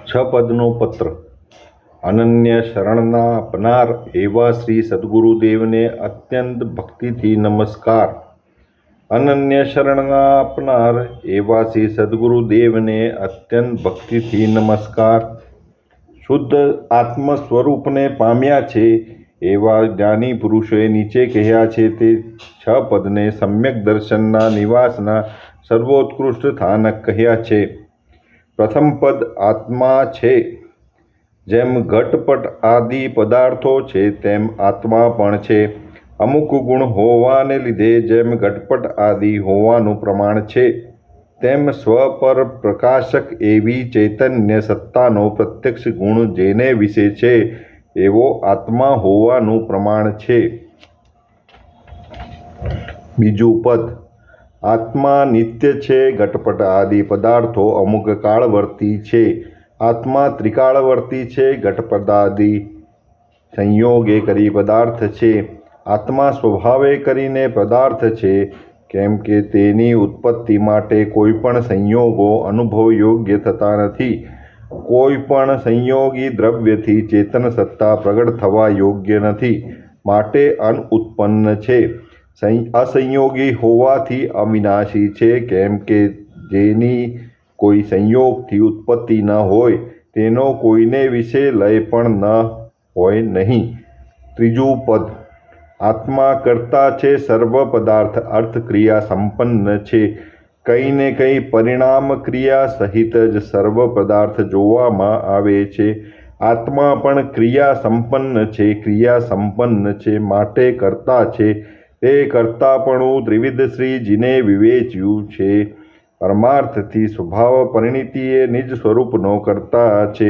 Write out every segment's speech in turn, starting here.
છ પદનો પત્ર. અનન્ય શરણના આપનાર એવા શ્રી સદગુરુદેવને અત્યંત ભક્તિથી નમસ્કાર. અનન્ય શરણના આપનાર એવા શ્રી સદગુરુદેવને અત્યંત ભક્તિથી નમસ્કાર. શુદ્ધ આત્મ સ્વરૂપને પામ્યા છે એવા જ્ઞાની પુરુષોએ નીચે કહ્યા છે તે છ પદને સમ્યક દર્શનના નિવાસના સર્વોત્કૃષ્ટ સ્થાનક કહ્યા છે. પ્રથમ પદ આત્મા છે. જેમ ઘટપટ આદિ પદાર્થો છે તેમ આત્મા પણ છે. અમુક ગુણ હોવાને લીધે જેમ ઘટપટ આદિ હોવાનું પ્રમાણ છે તેમ સ્વ પર પ્રકાશક એવી ચૈતન્ય સત્તાનો પ્રત્યક્ષ ગુણ જેને વિશે છે એવો આત્મા હોવાનું પ્રમાણ છે. બીજું પદ આત્મા નિત્ય છે. ઘટપટ આદિ પદાર્થો અમુક કાળવર્તી છે. આત્મા ત્રિકાળવર્તી છે. ઘટપટ આદિ સંયોગે કરી પદાર્થ છે. આત્મા સ્વભાવે કરીને પદાર્થ છે, કેમ કે તેની ઉત્પત્તિ માટે કોઈ પણ સંયોગો અનુભવ યોગ્ય થતા નથી. કોઈ પણ સંયોગી દ્રવ્યથી ચેતન સત્તા પ્રગટ થવા યોગ્ય નથી, માટે અનુત્પન્ન છે. અસંયોગી હોવાથી અવિનાશી છે, કેમ કે જેની કોઈ સંયોગથી ઉત્પત્તિ ન હોય તેનો કોઈને વિશે લય પણ ન હોય નહીં. ત્રીજું પદ આત્મા કરતા છે. સર્વ પદાર્થ અર્થ ક્રિયા સંપન્ન છે. કંઈ ને કંઈ પરિણામ ક્રિયા સહિત જ સર્વ પદાર્થ જોવામાં આવે છે. આત્મા પણ ક્રિયા સંપન્ન છે. ક્રિયા સંપન્ન છે માટે કરતા છે. તે કર્તાપણું ત્રિવિધ શ્રીજીને વિવેચ્યું છે. પરમાર્થથી સ્વભાવ પરિણીતિએ નિજ સ્વરૂપનો કર્તા છે.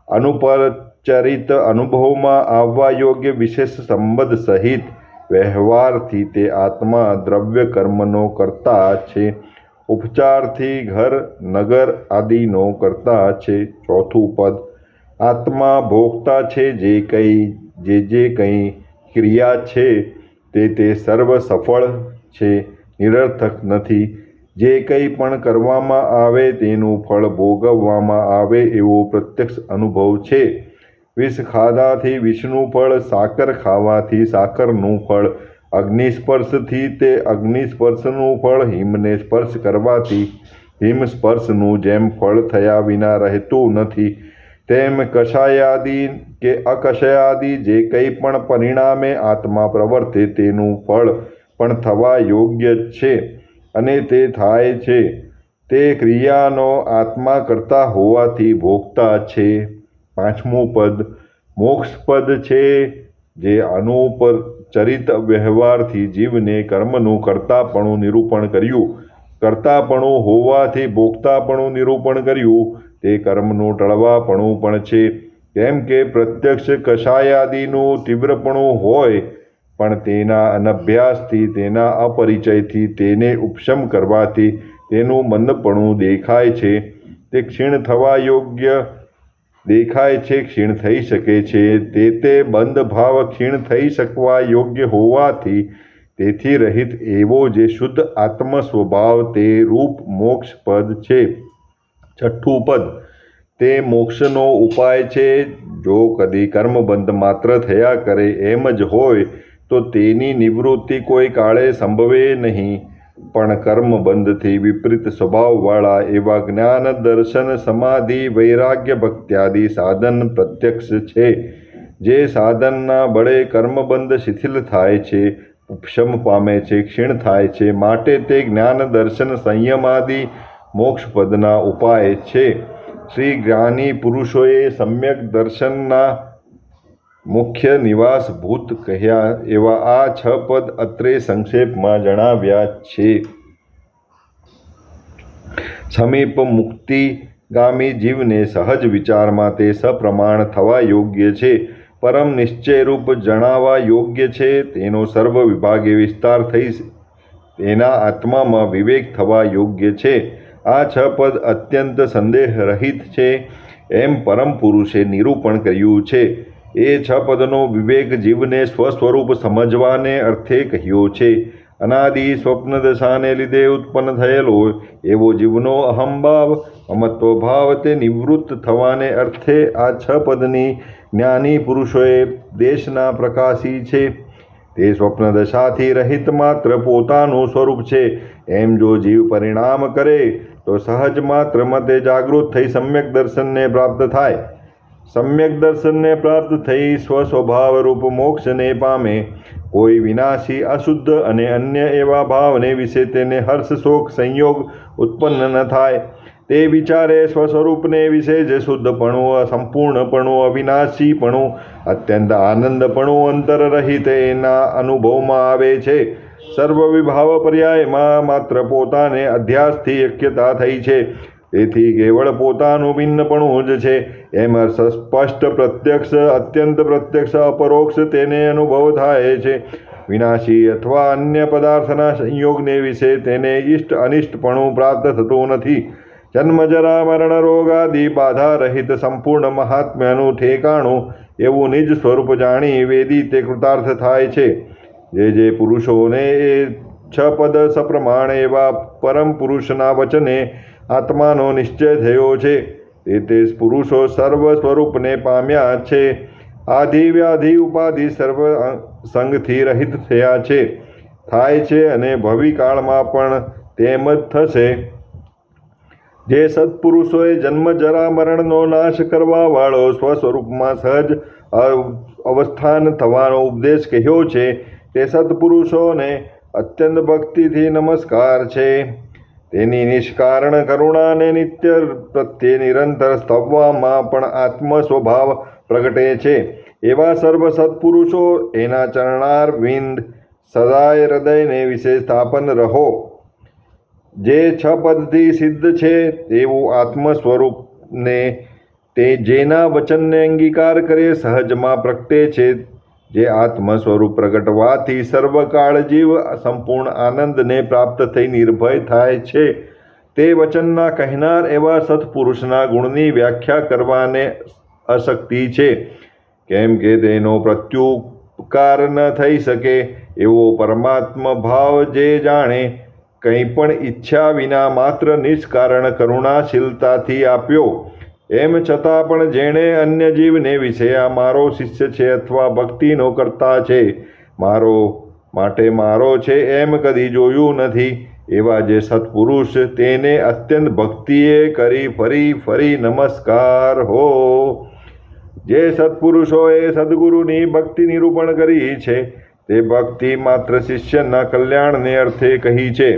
અનુપચરિત અનુભવમાં આવવા યોગ્ય વિશેષ સંબંધ સહિત વ્યવહારથી તે આત્મા દ્રવ્ય કર્મનો કર્તા છે. ઉપચારથી ઘર નગર આદિનો કર્તા છે. ચોથું પદ આત્મા ભોગતા છે. જે કંઈ ક્રિયા છે તે સર્વ સફળ છે, નિરર્થક નથી. જે કંઈ પણ કરવામાં આવે તેનું ફળ ભોગવવામાં આવે એવો પ્રત્યક્ષ અનુભવ છે. વિષ ખાવાથી વિષનું ફળ, સાકર ખાવાથી સાકરનું ફળ, અગ્નિસ્પર્શથી તે અગ્નિસ્પર્શનું ફળ, હિમને સ્પર્શ કરવાથી હિમ સ્પર્શનું જેમ ફળ થયા વિના રહેતું નથી, તેમ કષાયાદિ કે અકષાયાદિ જે કંઈ પણ પરિણામે આત્મા પ્રવર્તે તેનું ફળ પણ થવા યોગ્ય છે અને તે થાય છે. તે ક્રિયાનો આત્મા કરતા હોવાથી ભોગતા છે. પાંચમું પદ મોક્ષપદ છે. જે અનુપચરિત વ્યવહારથી જીવને કર્મનું કર્તાપણું નિરૂપણ કર્યું. કર્તાપણું હોવાથી ભોગતાપણું નિરૂપણ કર્યું. તે કર્મનું ટળવાપણું પણ છે. કેમ કે પ્રત્યક્ષ કષાયાદિનું તીવ્રપણું હોય પણ તેના અનભ્યાસથી, તેના અપરિચયથી, તેને ઉપશમ કરવાથી તેનું મંદપણું દેખાય છે. તે ક્ષીણ થવા યોગ્ય દેખાય છે, ક્ષીણ થઈ શકે છે. તે બંધ ભાવ ક્ષીણ થઈ શકવા યોગ્ય હોવાથી તેથી રહિત એવો જે શુદ્ધ આત્મ સ્વભાવ તે રૂપ મોક્ષ પદ છે. છઠ્ઠું પદ તે મોક્ષનો ઉપાય છે. જો કદી કર્મબંધ માત્ર થયા કરે એમ જ હોય તો તેની નિવૃત્તિ કોઈ કાળે સંભવે નહીં. પણ કર્મબંધથી વિપરીત સ્વભાવવાળા એવા જ્ઞાન દર્શન સમાધિ વૈરાગ્ય ભક્ત્યાદિ સાધન પ્રત્યક્ષ છે. જે સાધનના બળે કર્મબંધ શિથિલ થાય છે, ઉપશમ પામે છે, ક્ષીણ થાય છે, માટે તે જ્ઞાન દર્શન સંયમાદિ મોક્ષપદના ઉપાય છે. શ્રી જ્ઞાની પુરુષોએ સમ્યક દર્શનના મુખ્ય નિવાસભૂત કહ્યા એવા આ છ પદ અત્રે સંક્ષેપમાં જણાવ્યા છે. સમીપ મુક્તિગામી જીવને સહજ વિચારમાં તે સપ્રમાણ થવા યોગ્ય છે. પરમ નિશ્ચયરૂપ જણાવા યોગ્ય છે. તેનો સર્વ વિભાગે વિસ્તાર થઈ તેના આત્મામાં વિવેક થવા યોગ્ય છે. આ છ પદ અત્યંત સંદેહ રહિત છે એમ પરમ પુરુષે નિરૂપણ કર્યું છે. એ છ પદનો વિવેક જીવને સ્વસ્વરૂપ સમજવાને અર્થે કહ્યો છે. અનાદિ સ્વપ્ન દશાને લીધે ઉત્પન્ન થયેલો એવો જીવનો અહંભાવ મમત્વ ભાવ તે નિવૃત્ત થવાને અર્થે આ 6 પદની જ્ઞાની પુરુષોએ દેશના પ્રકાશી છે. તે સ્વપ્ન દશાથી રહિત માત્ર પોતાનું સ્વરૂપ છે. એમ જો જીવ પરિણામ કરે તો સહજ માત્ર મતે જાગૃત થઈ સમ્યક દર્શનને પ્રાપ્ત થાય. સમ્યક દર્શનને પ્રાપ્ત થઈ સ્વસ્વભાવ રૂપ મોક્ષને પામે. કોઈ વિનાશી અશુદ્ધ અને અન્ય એવા ભાવને વિશે તેને હર્ષ શોક સંયોગ ઉત્પન્ન ન થાય. તે વિચારે સ્વસ્વરૂપને વિશે જે શુદ્ધપણું સંપૂર્ણપણું અવિનાશીપણું અત્યંત આનંદપણું અંતર રહિત એના અનુભવમાં આવે છે. સર્વ વિભાવ પર્યાયમાં માત્ર પોતાને અધ્યાસથી એક્યતા થઈ છે. તેથી કેવળ પોતાનું ભિન્નપણું જ છે એમ સ્પષ્ટ પ્રત્યક્ષ અત્યંત પ્રત્યક્ષ અપરોક્ષ તેને અનુભવ થાય છે. વિનાશી અથવા અન્ય પદાર્થના સંયોગને વિશે તેને ઇષ્ટ અનિષ્ટપણું પ્રાપ્ત થતું નથી. જન્મ જરા મરણ રોગ આદિ બાધા રહિત સંપૂર્ણ મહાત્મ્યનું ઠેકાણું એવું નિજ સ્વરૂપ જાણી વેદી તે કૃતાર્થ થાય છે. જે પુરુષોને એ 6 પદ સપ્રમાણ એવા પરમ પુરુષના વચને આત્માનો નિશ્ચય થયો છે તે પુરુષો સર્વ સ્વરૂપને પામ્યા છે. આધિ વ્યાધિ ઉપાધિ સર્વ સંગથી રહિત થયા છે થાય છે અને ભવિકાળમાં પણ તેમ જ થશે. જે સત્પુરુષોએ જન્મ જરા મરણનો નાશ કરવા વાળો સ્વસ્વરૂપમાં સહજ અવસ્થાન થવાનો ઉપદેશ કહ્યો છે તે સત્પુરુષોને અત્યંત ભક્તિથી નમસ્કાર છે. તેની નિષ્કારણ કરુણાને નિત્ય પ્રત્યે નિરંતર સ્તવવામાં પણ આત્મ સ્વભાવ પ્રગટે છે. એવા સર્વ સત્પુરુષો એના ચરણારવિંદ સદાય હૃદયને વિશે સ્થાપન રહો. જે 6 પદથી સિદ્ધ છે તેવું આત્મ સ્વરૂપને તે જેના વચનને અંગીકાર કરે સહજમાં પ્રગટે છે. જે આત્મ સ્વરૂપ પ્રગટવાથી સર્વકાળ જીવ સંપૂર્ણ આનંદને પ્રાપ્ત થઈ નિર્ભય થાય છે. તે વચનના કહેનાર એવા સત્પુરુષના ગુણની વ્યાખ્યા કરવાને અશક્તિ છે. કેમ કે તેનો પ્રત્યુપકાર ન થઈ શકે એવો પરમાત્મ ભાવ જે જાણે કંઈ પણ ઈચ્છા વિના માત્ર નિષ્કારણ કરુણાશીલતાથી આપ્યો. એમ છતાં પણ જેણે અન્ય જીવને વિશે આ મારો શિષ્ય છે અથવા ભક્તિનો કરતા છે મારો માટે મારો છે એમ કદી જોયું નથી એવા જે સત્પુરુષ તેને અત્યંત ભક્તિએ કરી ફરી ફરી નમસ્કાર હો. જે સત્પુરુષોએ સદગુરુની ભક્તિ નિરૂપણ કરી છે તે ભક્તિ માત્ર શિષ્યના કલ્યાણને અર્થે કહી છે.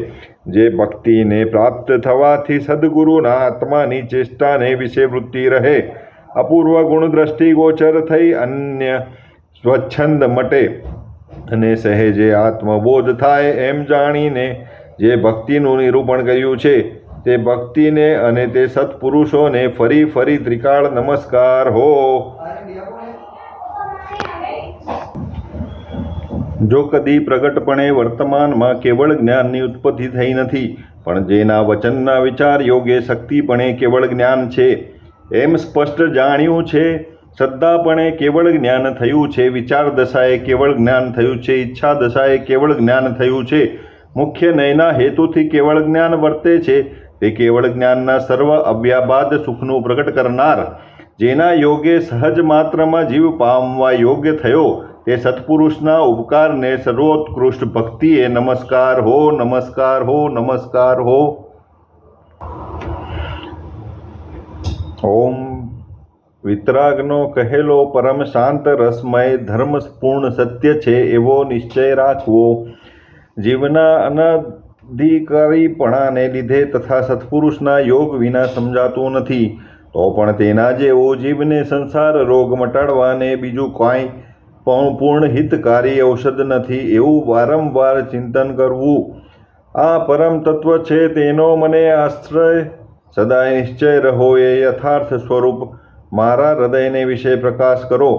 જે ભક્તિને પ્રાપ્ત થવાથી સદગુરુના આત્માની ચેષ્ટાને વિશે વૃત્તિ રહે અપૂર્વ ગુણ દ્રષ્ટિ ગોચર થઈ અન્ય સ્વચ્છંદ મટે અને સહેજે આત્મબોધ થાય એમ જાણીને જે ભક્તિનું નિરૂપણ કર્યું છે તે ભક્તિને અને તે સત્પુરુષોને ફરી ફરી ત્રિકાળ નમસ્કાર હો. જો કદી પ્રગટપણે વર્તમાનમાં કેવળ જ્ઞાનની ઉત્પત્તિ થઈ નથી પણ જેના વચનના વિચાર યોગે શક્તિપણે કેવળ જ્ઞાન છે એમ સ્પષ્ટ જાણ્યું છે. શ્રદ્ધાપણે કેવળ જ્ઞાન થયું છે. વિચાર દશાએ કેવળ જ્ઞાન થયું છે. ઈચ્છા દશાએ કેવળ જ્ઞાન થયું છે. મુખ્ય નયના હેતુથી કેવળ જ્ઞાન વર્તે છે તે કેવળ જ્ઞાનના સર્વ અવ્યાબાદ સુખનું પ્રગટ કરનાર જેના યોગે સહજ માત્રમાં જીવ પામવા યોગ્ય થયો તે સત્પુરુષના ઉપકારને સર્વોત્કૃષ્ટ ભક્તિએ નમસ્કાર હો. નમસ્કાર હો. નમસ્કાર હો. ઓમ વિતરાગનો કહેલો પરમ શાંત રસમય ધર્મપૂર્ણ સત્ય છે એવો નિશ્ચય રાખવો. જીવના અનધિકારીપણાને લીધે તથા સત્પુરુષના યોગ વિના સમજાતું નથી તો પણ તેના જેવો જીવને સંસાર રોગ મટાડવાને બીજું કાંઈ પૂર્ણ હિતકારી ઔષધ નથી એવું વારંવાર ચિંતન કરવું. આ પરમ તત્વ છે તેનો મને આશ્રય સદાય નિશ્ચય રહો એ યથાર્થ સ્વરૂપ મારા હૃદયને વિશે પ્રકાશ કરો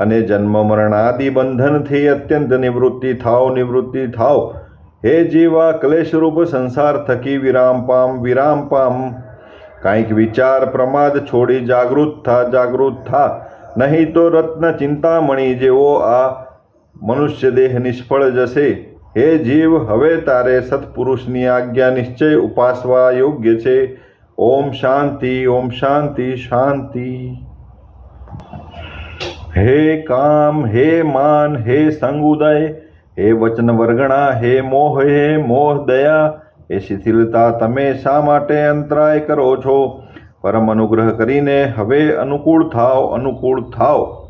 અને જન્મ મરણાદિ બંધનથી અત્યંત નિવૃત્તિ થાવ. હે જીવા ક્લેશરૂપ સંસાર થકી વિરામ પામ. કાંઈક વિચાર પ્રમાદ છોડી જાગૃત થા નહીં તો રત્ન ચિંતામણી જેવો આ મનુષ્ય દેહ નિષ્ફળ જશે. હે જીવ, હવે તારે સત્પુરુષની આજ્ઞા નિશ્ચય ઉપાસવા યોગ્ય છે. ઓમ શાંતિ, ઓમ શાંતિ, શાંતિ. હે કામ, હે માન, હે સંગુદય, હે વચન વર્ગણા, હે મોહ દયા, હે શિથિલતા, તમે શા માટે અંતરાય કરો છો? પરમ અનુગ્રહ કરીને હવે અનુકૂળ થાઓ, અનુકૂળ થાઓ.